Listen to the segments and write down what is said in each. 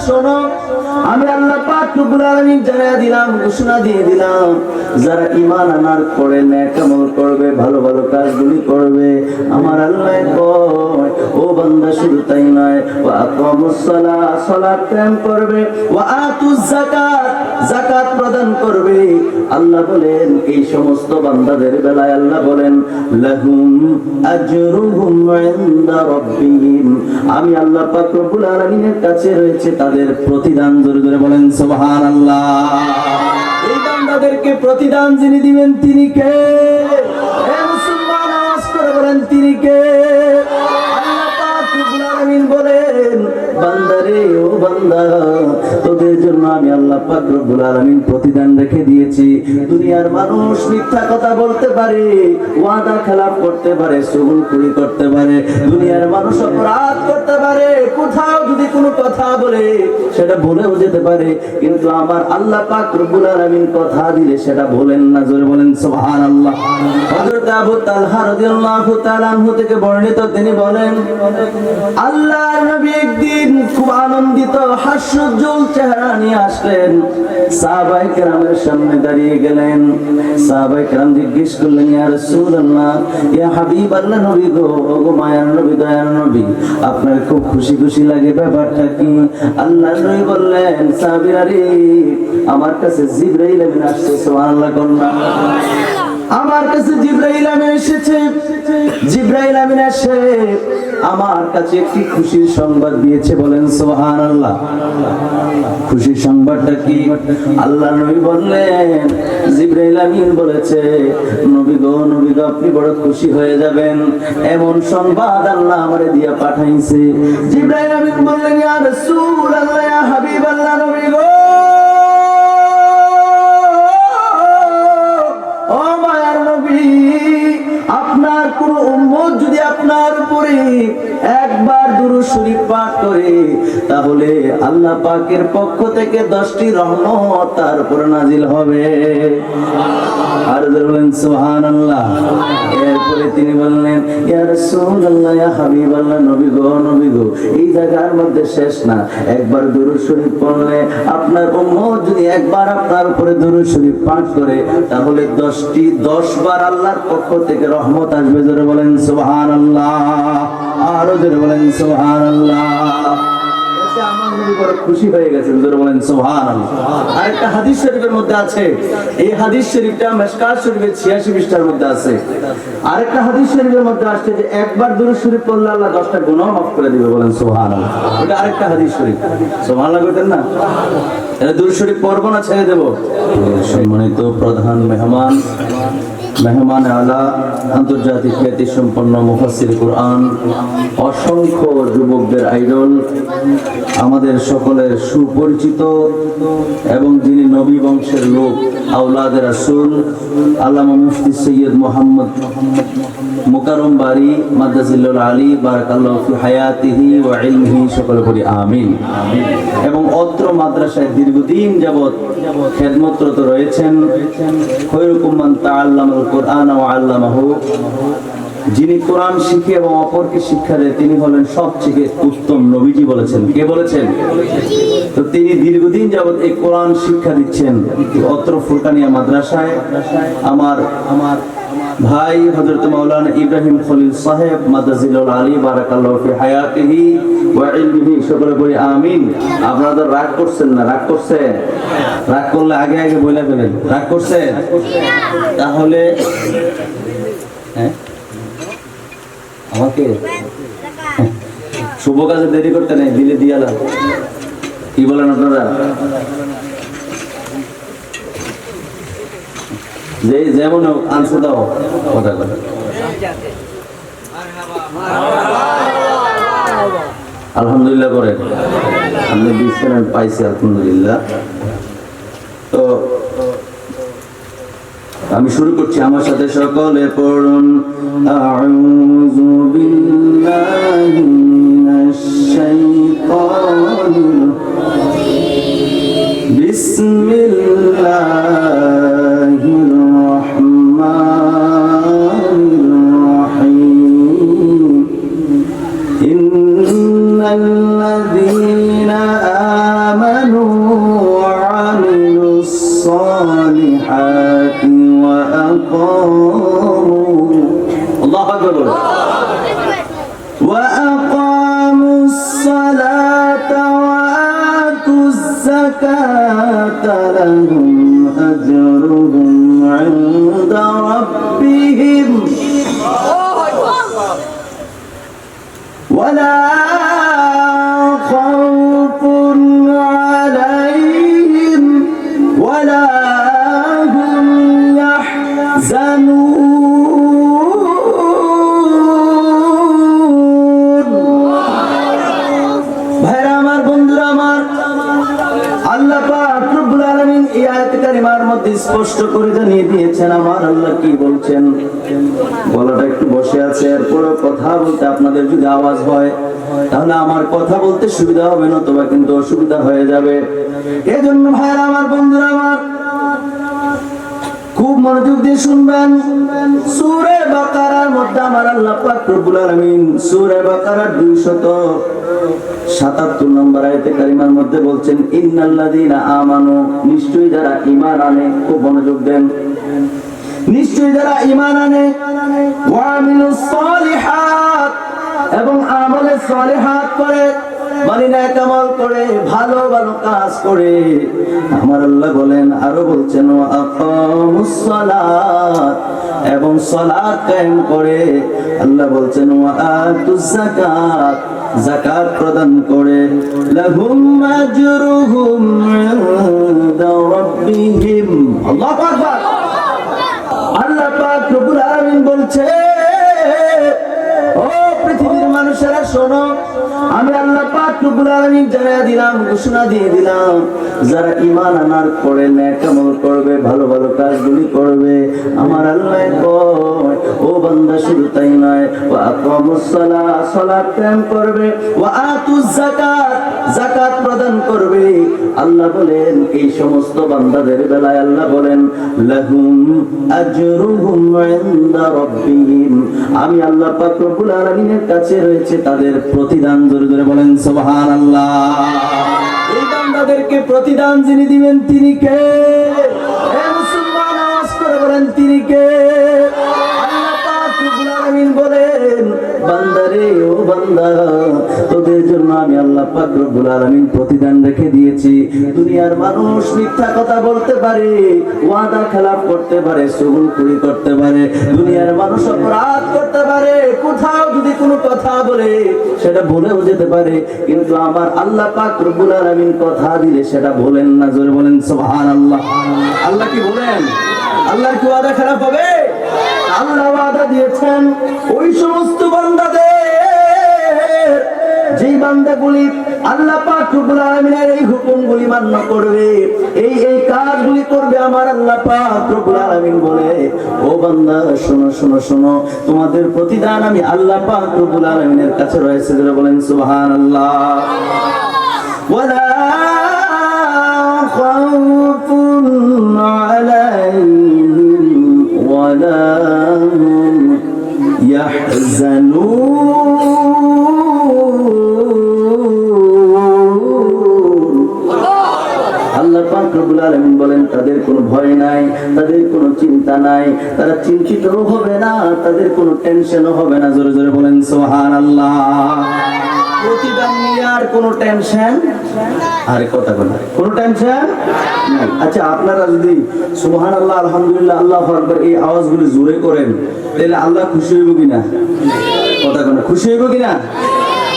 শোনো, আমি আল্লাহ পাক রব্বুল আলামিন জানিয়ে দিলাম, ঘোষণা দিয়ে দিলাম, যারা ঈমান আনার পরে নেক আমল করবে, ভালো ভালো কাজগুলি করবে, আমার আল্লাহ কয় ও বান্দা শুধু তাই নয়, ওয়া আকামুস সালাহ, সালাত কায়েম করবে, ওয়া আতুজ যাকাত, যাকাত প্রদান করবে। আল্লাহ বলেন এই সমস্ত বান্দাদের বেলায় আল্লাহ বলেন লাহুম আজরুহুম ইনদা রাব্বিহিম, আমি আল্লাহ পাক রব্বুল আলামিনের কাছে রয়েছে তাদের প্রতিদান। জোরে জোরে বলেন সুবহানাল্লাহ। এই বান্দাদেরকে প্রতিদান যিনি দিবেন তিনি কে? হে মুসলমান, আওয়াজ করে বলেন তিনি কে? আল্লাহ পাক রব্বুল আলামিন বলেন বান্দারে, ও বান্দা, তোদের জন্য আমি আল্লাহ পাক রব্বুল আলামিন প্রতিদান রেখে দিয়েছি। দুনিয়ার মানুষ মিথ্যা কথা বলতে পারে, ওয়াদা খেলাফ করতে পারে, চুগলখড়ি করতে পারে, দুনিয়ার মানুষ অপরাধ করতে পারে, কোথাও যদি কোনো কথা বলে সেটা ভুলেও যেতে পারে, কিন্তু আমার আল্লাহ পাক রব্বুল আলামিন কথা দিলে সেটা বলেন না। জোরে বলেন সুবহানাল্লাহ। হযরত আবু তালহা রাদিয়াল্লাহু তাআলা আনহু থেকে বর্ণিত, তিনি বলেন আল্লাহর নবী একদিন খুব আনন্দিত হাস্যোজ্জ্বল চেহারা নিয়ে আসলেন, সাহাবায়ে কেরামের সামনে দাঁড়িয়ে গেলেন। সাহাবায়ে কেরাম জিজ্ঞেস করলেন, ইয়া রাসূলুল্লাহ, ইয়া হাবিবাল্লাহ, নবী গো, ওগো মায়ার নবী, দয়ার নবী, আপনার খুব খুশি খুশি লাগে, ব্যাপারটা কি? আল্লাহর নবী বললেন, সাহাবীরা রে, আমার কাছে জিবরাইল আমিন আসছে। সুবহানাল্লাহ। আমার কাছে জিবরাইল আমিন এসেছে। জিবরাইল আমিন এসে আমার কাছে একটি খুশির সংবাদ দিয়েছে। বলেন সুবহানাল্লাহ। খুশির সংবাদটা কি? আল্লাহর নবী বললেন, জিবরাইল আমিন বলেছে, নবী গো, নবী গো, আপনি বড় খুশি হয়ে যাবেন, এমন সংবাদ আল্লাহ আমারে দিয়া পাঠাইছে। জিবরাইল আমিন বললেন, ইয়া রাসূলুল্লাহ, ইয়া হাবিবাল্লাহ, নবী গো, ও মায়ার নবী, আপনার কোন উম্মত যদি আপনার উপরে একবার দুরূদ শরীফ পাঠ করে, তাহলে আল্লাহ পাকের পক্ষ থেকে 10টি রহমত তার উপর নাজিল হবে। আর বলেন সুবহানাল্লাহ। এরপরে তিনি বললেন, ইয়া রাসূলুল্লাহ, ইয়া হাবিবাল্লাহ, নবী গো, নবী গো, এই জায়গার মধ্যে শেষ না, একবার দুরূদ শরীফ পড়লে, আপনার উম্মত যদি একবার আপনার উপরে দুরূদ শরীফ পাঠ করে, তাহলে 10 বার আল্লাহর পক্ষ থেকে রহমত আসবে। জোরে বলেন সুবহানাল্লাহ। আরো জোরে বলেন সুবহানাল্লাহ। আমার নবী বড় খুশি হয়ে গেছেন। জোরে বলেন সুবহানাল্লাহ। আরেকটা হাদিস শরীফের মধ্যে আছে, এই হাদিস শরীফটা মিশকাত শরীফের 86 পৃষ্ঠার মধ্যে আছে। আরেকটা হাদিস শরীফের মধ্যে আসছে যে একবার দুরূদ শরীফ পড়লে আল্লাহ 10টা গুনাহ মাফ করে দিবে। বলেন সুবহানাল্লাহ। এটা আরেকটা হাদিস শরীফ। সুবহানাল্লাহ কইতেন না? এটা দুরূদ শরীফ পড়ব না ছেড়ে দেব? সম্মানিত প্রধান মেহমান আলা, আন্তর্জাতিক খ্যাতি সম্পন্ন মুফাসসির কুরআন, অসংখ্য যুবকদের আইডল, আমাদের সকলের সুপরিচিত এবং যিনি নবী বংশের লোক, আওলাদে রাসূল, আল্লামা মুফতি সৈয়দ মোহাম্মদ মুকাররম বারী মাদ্দাজিল্লাহুল আলী, বারাকাল্লাহু ফি হায়াতিহি ওয়া ইলমিহি, সকলে বলি আমিন। এবং অত্র মাদ্রাসায় দীর্ঘদিন যাবত খেদমতরত রয়েছেন খৈরুকুম মান তাআল্লামাল কুরআন ওয়া আল্লামাহু, যিনি কোরআন শিখে এবং অপরকে শিক্ষা দেয়, তিনি হলেন সবচেয়ে উত্তম। নবীজি বলেছেন। কে বলেছেন? তো তিনি দীর্ঘদিন যাবত এই কোরআন শিক্ষা দিচ্ছেন অত্র ফুরকানিয়া মাদ্রাসায়। আমার ভাই হযরত মাওলানা ইব্রাহিম খলিল সাহেব মাদ্দাজিল্লাহুল আলী, বারাকাল্লাহু ফি হায়াতিহি ওয়া ইলমিহি, সকলে বলি আমিন। আপনারা রাগ করছেন না? রাগ করছেন? রাগ করলে আগে আগে বলে ফেলেন। রাগ করছেন? তাহলে হ্যাঁ, আমাকে শুভ কাজে দেরি করতে নেই, দিলে দিয়ালা। কি বলেন আপনারা? যে যেমন আনসার দাও, কথা কথা। আলহামদুলিল্লাহ করেন। আপনি দিচ্ছেন, আমি পাইছি, আলহামদুলিল্লাহ। তো আমি শুরু করছি, আমার সাথে সকলে পড়ুন, আউযু বিল্লাহি মিনাশ শাইতানির রাজিম, বিসমিল্লাহির রাহমানির রাহিম, ইন্নাল্লাযীনা করে وأقاموا الصلاة وآتوا الزكاة لهم أجرهم عند ربهم ولا خوف عليهم ولا هم يحزنون ভাইরা আমার, বন্ধুরা আমার, আল্লাহ পাক রব্বুল আলামিন এই আয়াত কারিমার মধ্যে স্পষ্ট করে জানিয়ে দিয়েছেন আমার আল্লাহ কি বলছেন। গলাটা একটু বসে আছে, এরপর কথা বলতে আপনাদের যদি আওয়াজ হয় তাহলে আমার কথা বলতে সুবিধা হবে না, তবে কিন্তু অসুবিধা হয়ে যাবে। এজন্য ভাইরা আমার, বন্ধুরা আমার, খুব মনোযোগ দিয়ে শুনবেন। সূরা বাকারার মধ্যে আমার আল্লাহ পাক রব্বুল আলামিন সূরা বাকারার 277 নম্বর আয়াতে কারিমার মধ্যে বলছেন, ইন্নাল্লাযীনা আমানু, নিশ্চয়ই যারা ঈমান আনে, খুব মনোযোগ দেন, নিশ্চয়ই যারা ঈমান আনে, ওয়া আমিলুস সালিহাত, এবং আমলে সালিহাত করে, মানে নেক আমল করে, ভালো ভালো কাজ করে, আমার আল্লাহ বলেন, আরো বলছেন, ওয়া আকামুস সালাত, এবং সালাত কায়েম করে, আল্লাহ বলছেন, ওয়া আতুজ যাকাত, যাকাত প্রদান করে, লাহুম আজরুহুম ইনদা রাব্বিহিম। আল্লাহু আকবার। আল্লাহ পাক রব্বুল আলামিন বলছে, ও পৃথিবীর মানুষেরা শোনো, আমি আল্লাহ পাক রব্বুল আলামিন জানিয়ে দিলাম, ঘোষণা দিয়ে দিলাম, যারা ঈমান আনার পরে নেক আমল করবে, ভালো ভালো কাজগুলি করবে, আমার আল্লাহ কয়, ও বান্দা শুধু তাই নয়, ওয়া আকামুস সালাহ, সালাত কায়েম করবে, ওয়া আতুজ যাকাত, যাকাত প্রদান করবে। আল্লাহ বলেন, এই সমস্ত বান্দাদের বেলায় আল্লাহ বলেন, লাহুম আজরুহুম ইনদা রাব্বিহিম, আমি আল্লাহ পাক রব্বুল আলামিনের কাছে রয়েছে তাদের প্রতিদান। জোরে জোরে বলেন সুবহানাল্লাহ। এই বান্দাদেরকে প্রতিদান যিনি দিবেন তিনি কে? হে মুসলমান, আওয়াজ করে বলেন, তিনি কে? আল্লাহ পাক রব্বুল আলামিন বলেন, বান্দারে, ও বান্দা, তোদের জন্য আমি আল্লাহ পাক রব্বুল আলামিন প্রতিদান রেখে দিয়েছি। দুনিয়ার মানুষ মিথ্যা কথা বলতে পারে, ওয়াদা খেলাপ করতে পারে, চুগলখড়ি করতে পারে, দুনিয়ার মানুষ অপরাধ করতে পারে, কোথাও যদি কোনো কথা বলে সেটা ভুলেও যেতে পারে, কিন্তু আমার আল্লাহ পাক রব্বুল আলামিন কথা দিলে সেটা বলেন না। জোরে বলেন সুবহানাল্লাহ। আল্লাহ কি বলেন? আল্লাহর কি ওয়াদা খারাপ হবে? আল্লাহ ওয়াদা দিয়েছেন ওই সমস্ত বান্দাদের, যেই বান্দাগুলি আল্লাহ পাক রব্বুল আলামিনের এই হুকুমগুলি মান্য করবে, এই এই কাজগুলি করবে, আমার আল্লাহ পাক রব্বুল আলামিন বলে, ও বান্দা শোনো শোনো শোনো, তোমাদের প্রতিদান আমি আল্লাহ পাক রব্বুল আলামিনের কাছে রয়েছে। যারা বলেন সুবহানাল্লাহ। ওয়ালা খাউফুন আলাইহিম ওয়ালা হুম ইয়াহজানুন। আল্লাহ পাক রব্বুল আলামিন বলেন, তাদের কোনো ভয় নাই, তাদের কোনো চিন্তা নাই, তারা চিন্তিতও হবে না, তাদের কোনো টেনশনও হবে না। জোরে জোরে বলেন সুবহানাল্লাহ। প্রতিদান নিয়ে আর কোনো টেনশন, আরে কথা বলেন, কোনো টেনশন নাই। আচ্ছা, আপনারা যদি সুবহানাল্লাহ, আলহামদুলিল্লাহ, আল্লাহু আকবার এই আওয়াজগুলো জোরে করেন, তাহলে আল্লাহ খুশি হইব কিনা? কথা বলেন, খুশি হইব কিনা?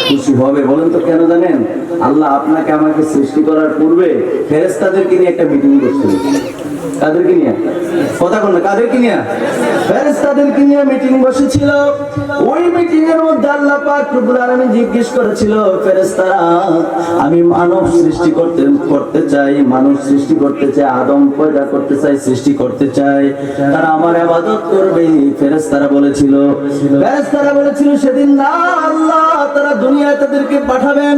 খুশি হবে। বলেন তো কেন জানেন? আল্লাহ আপনাকে আমাকে সৃষ্টি করার পূর্বে ফেরেশতাদেরকে নিয়ে একটা মিটিং করছিল। কাদেরকে নিয়ে? কথা বলেন, কাদেরকে নিয়ে? ফেরেশতাদেরকে নিয়ে মিটিং বসেছিল। ওই মিটিং এর মধ্যে আল্লাহ পাক রব্বুল আলামিন জিজ্ঞেস করেছিল, ফেরেশতারা, আমি মানব সৃষ্টি করতে চাই, মানুষ সৃষ্টি করতে চাই, আদম পয়দা করতে চাই, সৃষ্টি করতে চাই, তারা আমার ইবাদত করবে। ফেরেশতারা বলেছিল সেদিন না আল্লাহ, তারা দুনিয়ায় তাদেরকে পাঠাবেন,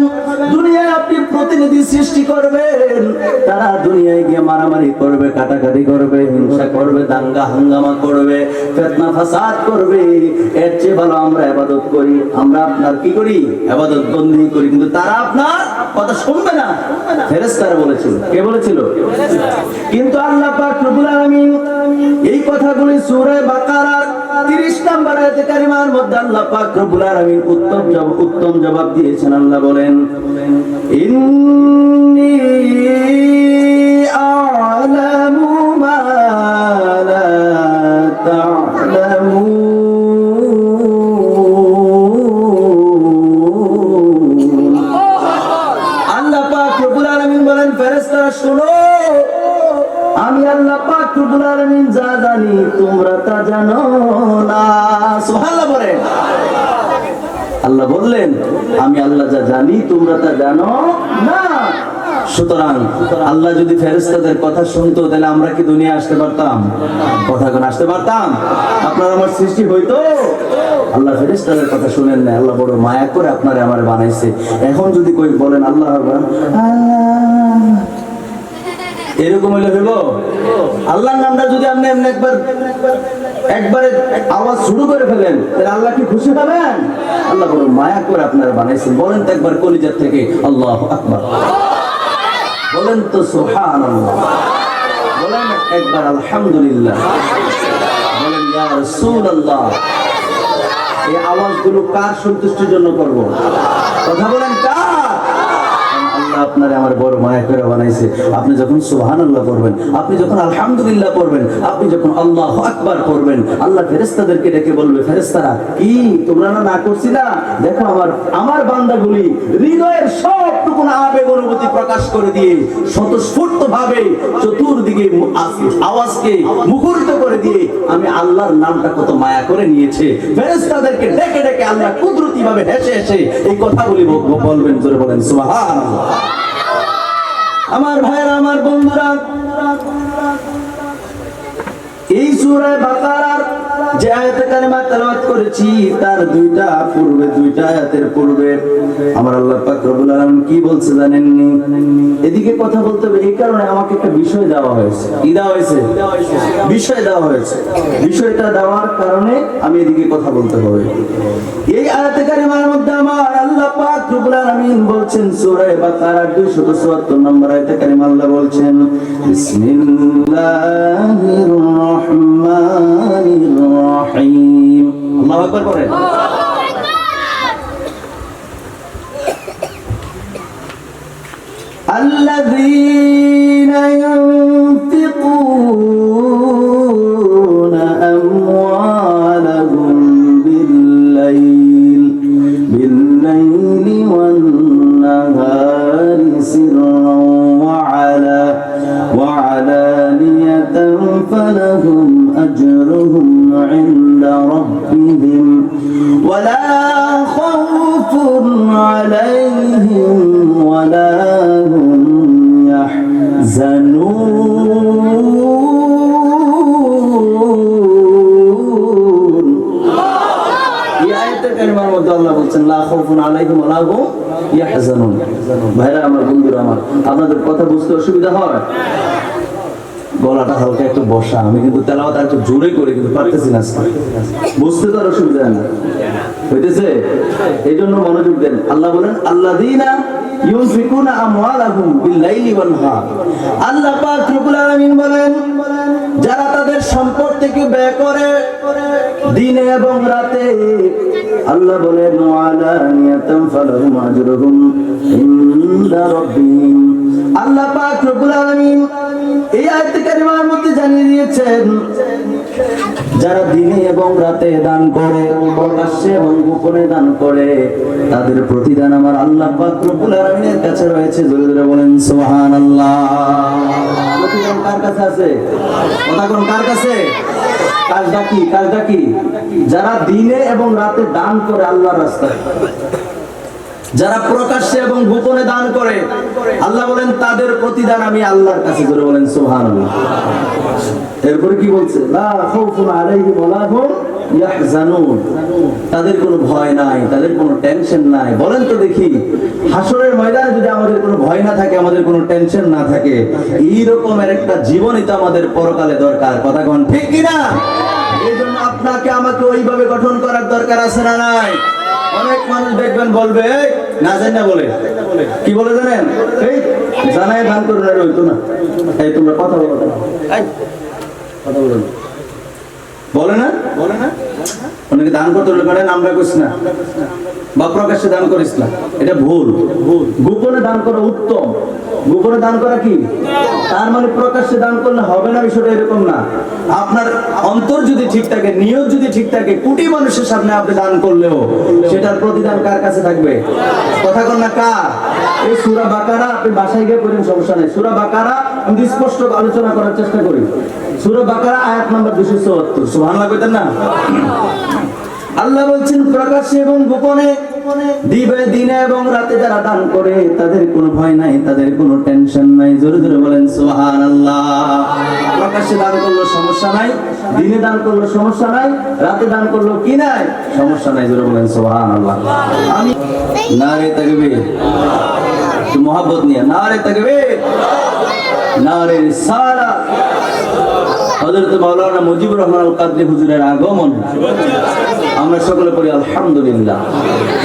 দুনিয়ায় আপনি প্রতিনিধি সৃষ্টি করবেন, তারা দুনিয়ায় গিয়ে মারামারি করবে, কাটাকাটি করবে, হিংসা করবে, দাঙ্গা হাঙ্গামা করবে, ফিতনা ফাসাদ করবে। এর চেয়ে ভালো আমরা ইবাদত করি, আমরা আপনার কি করি? ইবাদত বন্দি করি, কিন্তু তারা আপনার কথা শুনবে না। ফেরেশতারা বলেছিল। কে বলেছিল? কিন্তু আল্লাহ পাক রব্বুল আলামিন এই কথাগুলি সূরা বাকারার 30 নম্বর আয়াতে কারিমার মধ্যে আল্লাহ পাক রব্বুল আলামিন উত্তম জবাব দিয়েছেন। আল্লাহ বলেন, ইন্নী আ'লামু মা লা তা'লামুন। আল্লাহ পাক রব্বুল আলামিন বলেন, ফেরেশতারা শোনো, আমি আল্লাহ পাক রব্বুল আলামিন যা জানি তোমরা তা জানো না। সুবহানাল্লাহ বলেন। আল্লাহ বললেন, আমি আল্লাহ যা জানি তোমরা তা জানো না। সুতরাং আল্লাহ যদি ফেরেশতাদের কথা শুনতো তাহলে আমরা কি দুনিয়া আসতে পারতাম? কথা কোন আসতে পারতাম? আপনার আমার সৃষ্টি হইতো? আল্লাহ ফেরেশতাদের কথা শুনেন না, আল্লাহ বড় মায়া করে আপনারে আমারে বানাইছে। এখন যদি কই বলেন আল্লাহ এরকম হইলে হইব? আল্লাহর নামটা যদি আপনি এমনি একবারে আওয়াজ শুরু করে ফেলেন তাহলে আল্লাহ কি খুশি হবেন? আল্লাহ বড় মায়া করে আপনারা বানাইছেন। বলেন তো একবার কলিজার থেকে আল্লাহু আকবার, বলেন তো সুবহানাল্লাহ, বলেন একবার আলহামদুলিল্লাহ, বলেন ইয়া রাসূলুল্লাহ। এই আওয়াজগুলো কার সন্তুষ্টির জন্য করব? কথা বলেন কার? আল্লাহ আপনারে আমার বড় মায়া করে বানাইছে। আপনি যখন সুবহানাল্লাহ পড়বেন, আপনি যখন আলহামদুলিল্লাহ পড়বেন, আপনি যখন আল্লাহু আকবার পড়বেন, আল্লাহ ফেরেশতাদেরকে ডেকে বলবে, ফেরেশতারা কি তোমরা না করছিলা? দেখো আমার বান্দাগুলি হৃদয়ের সবটুকু আবেগ অনুভূতি প্রকাশ করে দিয়ে স্বতঃস্ফূর্তভাবে চতুর্দিকে আওয়াজকে মুখরিত করে দিয়ে আমি আল্লাহর নামটা কত মায়া করে নিয়েছে। ফেরেশতাদেরকে ডেকে ডেকে আল্লাহ কুদরতিভাবে হেসে হেসে এই কথাগুলি বলবেন। জোরে বলেন সুবহানাল্লাহ। আমার ভাইরা, আমার বন্ধুরা, এই সূরা বাকারার যে আয়াতে কারিমা তেলাওয়াত করেছি তার দুইটা আয়াতের পূর্বে আমার আল্লাহ পাক রব্বুল আলামিন কি বলছে জানেননি? এদিকে কথা বলতে হবে, এই কারণে আমাকে একটা বিষয় দেওয়া হয়েছে। কি দেওয়া হয়েছে? বিষয় দেওয়া হয়েছে। বিষয়টা দেওয়ার কারণে আমি এদিকে কথা বলতে হবে। এই আয়াতে কারিমার মধ্যে আমার আল্লাহ পাক রব্বুল আলামিন বলছেন, সূরা বাকারার 274 নম্বর আয়াতে কারিমা আল্লাহ বলছেন, বিসমিল্লাহির রহমানির রহিম। আল্লাহু আকবার বলেন। আল্লাযীনা ইউনফিকুনা আমওয়ালাহুম বিল-লাইলি ওয়ান-নাহারি সিররান ওয়া আলানিয়াতান ফালাহুম أجرهم عند ربهم ولا خوف عليهم ولا هم يحزنون। এই আয়াতের কারিমার মধ্যে আল্লাহ বলছেন, লা খাউফুন আলাইহিম ওয়া লা হুম ইয়াহজানুন। ভাইরা আমার, বন্ধুরা আমার, আপনাদের কথা বুঝতে অসুবিধা হয়? গলাটা হালকা একটু বসা, আমি কিন্তু তেলাওয়াত একটু জোরে করে কিন্তু পারতেছি না, বুঝতে তো আর অসুবিধা না হইতেছে, এই জন্য মনোযোগ দেন। আল্লাহ বলেন, আল্লাযীনা ইউনফিকুনা আমওয়ালাহুম বিল-লাইলি ওয়ান-নাহার। আল্লাহ পাক রব্বুল আলামিন বলেন, যারা তাদের সম্পদ থেকে ব্যয় করে দিনে এবং রাতে, আল্লাহ বলেন ওয়ালানিয়াতাম ফালাহুম আজরুহুম ইনদা রাব্বিহিম। আল্লাহ পাক রব্বুল আলামিন এই আয়াতে কারিমার মধ্যে জানিয়ে দিয়েছেন, যারা দিনে এবং রাতে দান করে, প্রকাশ্যে এবং গোপনে দান করে, তাদের প্রতিদান আমার আল্লাহ পাক রব্বুল আলামিনের কাছে রয়েছে। জোরে জোরে বলেন সুবহানাল্লাহ। প্রতিদান কার কাছে আছে? কথা কোন কার কাছে? কাজটা কি? যারা দিনে এবং রাতে দান করে আল্লাহর রাস্তায়, যারা প্রকাশ্যে এবং গোপনে দান করে, আল্লাহ বলেন তাদের প্রতিদান আমি আল্লাহর কাছে। জোরে বলেন সুবহানাল্লাহ। এরপরে কি বলছে? লা খাউফুন আলাইহিম ওয়া লা হুম ইয়াহজানুন। তাদের কোনো ভয় নাই, তাদের কোনো টেনশন নাই। বলেন তো দেখি, হাসরের ময়দানে যদি আমাদের কোনো ভয় না থাকে, আমাদের কোনো টেনশন না থাকে, এই রকমের একটা জীবনই তো আমাদের পরকালে দরকার। কথা কোন ঠিক কি না? এই জন্য আপনাকে আমাকে ওইভাবে গঠন করার দরকার আছে না নাই? অনেক মানুষ দেখবেন বলবে, না জানি না বলে, কি বলে জানেন? এই জানাই দান করুন, আর হইতো না। এই তোমরা কথা বলো, কথা বলো। বলে না? অনেকে দান করতে পারে আমরা করিস না বা প্রকাশ্যে দান করিস না, এটা ভুল। গোপনে দান করা উত্তম। গোপনে দান করা কি? তার মানে প্রকাশ্যে দান করলে হবে না, বিষয়টা এরকম না। আপনার অন্তর যদি ঠিক থাকে, নিয়ত যদি ঠিক থাকে, কোটি মানুষের সামনে আপনি দান করলেও সেটার প্রতিদান কার কাছে থাকবে? কথা কন না কার? এই সূরা বাকারা আপনি বাসায় গিয়ে পড়েন, সমস্যা নেই। সূরা বাকারা আমি স্পষ্ট আলোচনা করার চেষ্টা করি। সূরা বাকারা আয়াত নাম্বার 274। সুবহানাল্লাহ কইতেন না? আল্লাহ বলছেন প্রকাশ্যে এবং গোপনে, দিনে এবং রাতে যারা দান করে তাদের কোনো ভয় নাই, তাদের কোনো টেনশন নাই। জোরে জোরে বলেন সুবহানাল্লাহ। প্রকাশ্যে দান করলো সমস্যা নাই, দিনে দান করলো সমস্যা নাই, রাতে দান করলো কি নাই সমস্যা নাই। জোরে বলেন সুবহানাল্লাহ। আমি নারে তাকবীর, একটু মহব্বত নিয়ে নারে তাকবীর, নারে রিসালাত। হযরত মাওলানা মুজিবুর রহমান আল কাদরি হুজুরের আগমন, আমরা সকলে পড়ি আলহামদুলিল্লাহ।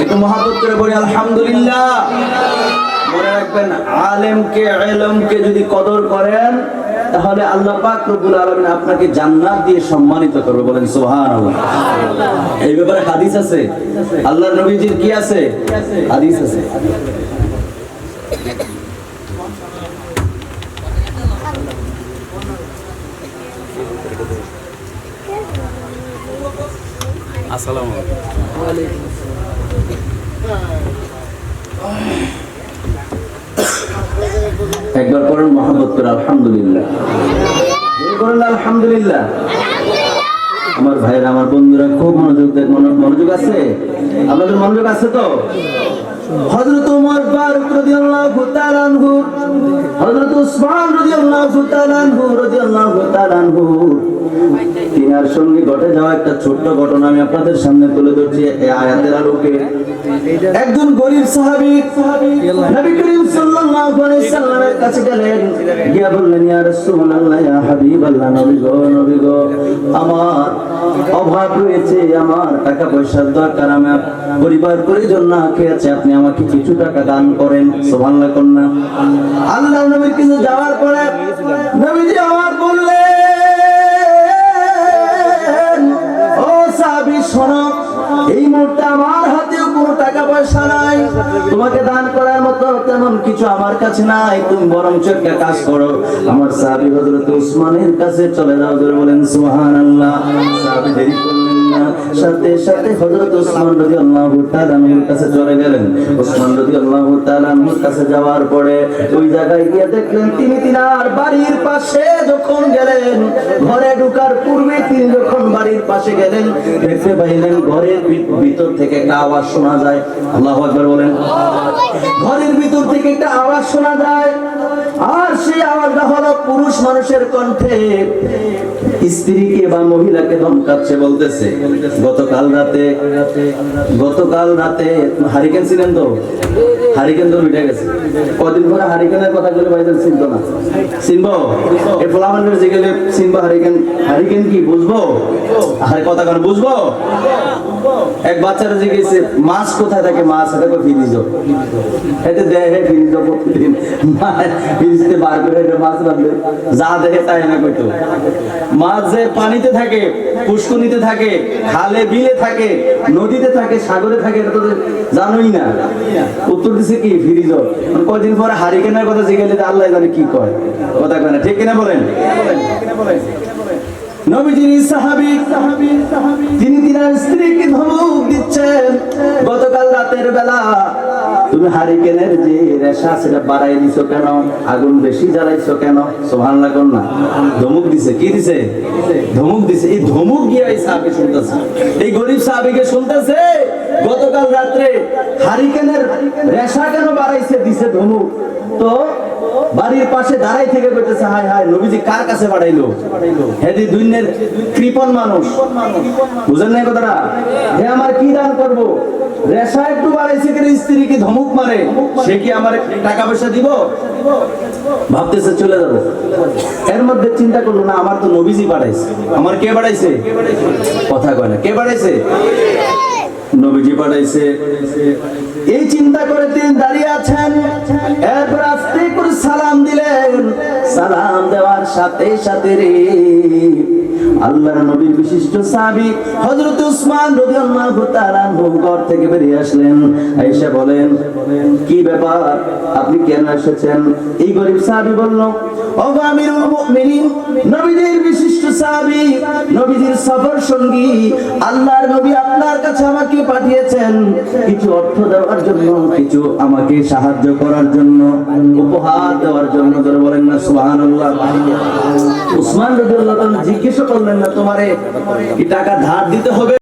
একটু মহব্বত করে পড়ি আলহামদুলিল্লাহ। মনে রাখবেন, আলেমকে ইলমকে যদি কদর করেন তাহলে আল্লাহ পাক রব্বুল আলামিন আপনাকে জান্নাত দিয়ে সম্মানিত করবে। বলেন সুবহানাল্লাহ। এই ব্যাপারে হাদিস আছে, আল্লাহর নবীজির কি আছে? হাদিস আছে। আসসালামু আলাইকুম। একবার করেন মহব্বত করে আলহামদুলিল্লাহ, করেন আলহামদুলিল্লাহ। আমার ভাইরা, আমার বন্ধুরা খুব মনোযোগ দেন। মনোযোগ আছে? আপনাদের মনোযোগ আছে তো? হযরত ওমর ফারুক রাদিয়াল্লাহু তাআলা আনহু, হযরত উসমান রাদিয়াল্লাহু তাআলা আনহু, তিনার সঙ্গে ঘটে যাওয়া একটা ছোট্ট ঘটনা আমি আপনাদের সামনে তুলে ধরছি এই আয়াতের আলোকে। একজন গরীব সাহাবী নবী করিম সাল্লাল্লাহু আলাইহি সাল্লামের কাছে গেলেন, গিয়ে বললেন, ইয়া রাসূলুল্লাহ, ইয়া হাবিবাল্লাহ, নবী গো, আমার অভাব রয়েছে, আমার টাকা পয়সার দরকার, আমার পরিবার পরিজন না খেয়ে আছে, আপনি আমাকে কিছু টাকা দান করেন। সুবহানাল্লাহ কন্যা। আল্লাহর নবীর কাছে যাওয়ার পরে নবীজি আমার বললেন, ও সাহাবী শোনো, এই মুহূর্তে আমার হাতেও কোনো টাকা পয়সা নাই, তোমাকে দান করার মতো তেমন কিছু আমার কাছে নাই। তুমি বরঞ্চ একটা কাজ করো, আমার সাহাবী হযরত উসমানের কাছে চলে যাও। জোরে বলেন সুবহানাল্লাহ। সাহাবী দেরি করলেন না, সাথে সাথে হযরত উসমান রাদিয়াল্লাহু তাআলা আনহুর কাছে চলে গেলেন। উসমান রাদিয়াল্লাহু তাআলা আনহুর কাছে যাওয়ার পরে ওই জায়গায় গিয়ে দেখলেন, তিনি তিনার বাড়ির পাশে যখন গেলেন, ঘরে ঢোকার পূর্বে তিনি যখন বাড়ির পাশে গেলেন, দেখতে পাইলেন ঘরের ভিতর থেকে একটা আওয়াজ শোনা যায়। আল্লাহু আকবার বলেন। ঘরের ভিতর থেকে একটা আওয়াজ শোনা যায়, আর সেই আওয়াজটা হলো পুরুষ মানুষের কণ্ঠে স্ত্রীকে বা মহিলাকে ধমকাচ্ছে, বলতেছে, গতকাল রাতে হারিকেন ছিলেন তো, হারিকেন তো উঠে গেছে। কদিন পরে হারিকেনের কথা বলে ভাইজান চিনতো না, চিনবো? এই ফলামানের যে গেলে চিনবো হারিকেন, হারিকেন কি বুঝবো? আর কথা কেন বুঝবো? এক বাচ্চারা জিজ্ঞেসে মাছ কোথায় থাকে, মাছ দেখো ফ্রিজ, এতে দেখে ফ্রিজ প্রতিদিন ফ্রিজতে বার করে মাছ রাখবে, যা দেখে তাই না কইতো। মাছ যে পানিতে থাকে, পুষ্করিণীতে থাকে, খালে বিলে থাকে, নদীতে থাকে, সাগরে থাকে, এটা তো জানোই না। উত্তর দিছে কি ফ্রিজ। কয়দিন পরে হারিকেনের কথা জিজ্ঞেস আল্লাহ জানে কি কয়, কথা কয় না, ঠিক কিনা বলেন? নবীজির সাহাবী তিনি তিনার স্ত্রীকে ধমক দিচ্ছেন, গতকাল রাতের বেলা তুমি হারিকেনের যে রেশা সেটা বাড়াই দিছো কেন, আগুন বেশি জ্বালাইছো কেন? সুবহানাল্লাহ কোন না। ধমক দিছে, কি দিছে? ধমক দিছে। এই ধমক গিয়ে এই সাহাবী শুনতেছে, এই গরীব সাহাবীকে শুনতেছে, গতকাল রাতে হারিকেনের রেশা কেন বাড়াইছে, দিছে ধমক। তো বাড়ির পাশে দাঁড়াই থেকে বলতেছে, হায় হায়, নবীজি কার কাছে বাড়াইলো? হেদি দুনিয়ার কৃপণ মানুষ, বুঝেন না কথাটা? হে আমার কি দান করব? রেশা একটু বাড়াইছে কেন, স্ত্রীকে ধমক মারে, সে কি আমার টাকা পয়সা দিব? ভাবতেছে চলে যাবো। এর মধ্যে চিন্তা করলো না, আমার তো নবীজি বাড়াইছে। আমার কে বাড়াইছে? কথা কয় না, কে বাড়াইছে? নবীজি পাঠাইছে। এই চিন্তা করে তিনি দাঁড়িয়ে আছেন। এরপর আস্তে করে সালাম দিলেন। সালাম দেওয়ার সাথে সাথে রে আল্লাহর নবীর বিশিষ্ট সাহাবী হযরত উসমান রাদিয়াল্লাহু তাআলা আনহু ঘর থেকে বেরিয়ে আসলেন। আয়েশা বলেন, কি ব্যাপার, আপনি কেন এসেছেন? এই গরীব সাহাবী বলল, ও আমিরুল মুমিনিন, নবীদের বিশিষ্ট সাহাবী, নবীদের সফর সঙ্গী আল্লাহর নবী আপনার কাছে আমাকে পাঠিয়েছেন কিছু অর্থ দেওয়ার জন্য, কিছু আমাকে সাহায্য করার জন্য, উপহার দেওয়ার জন্য। ধরে বলেন না সুবহানাল্লাহ। উসমান রাদিয়াল্লাহু তাআলা জিজ্ঞেস করলেন না, তোমারে কি টাকা ধার দিতে হবে?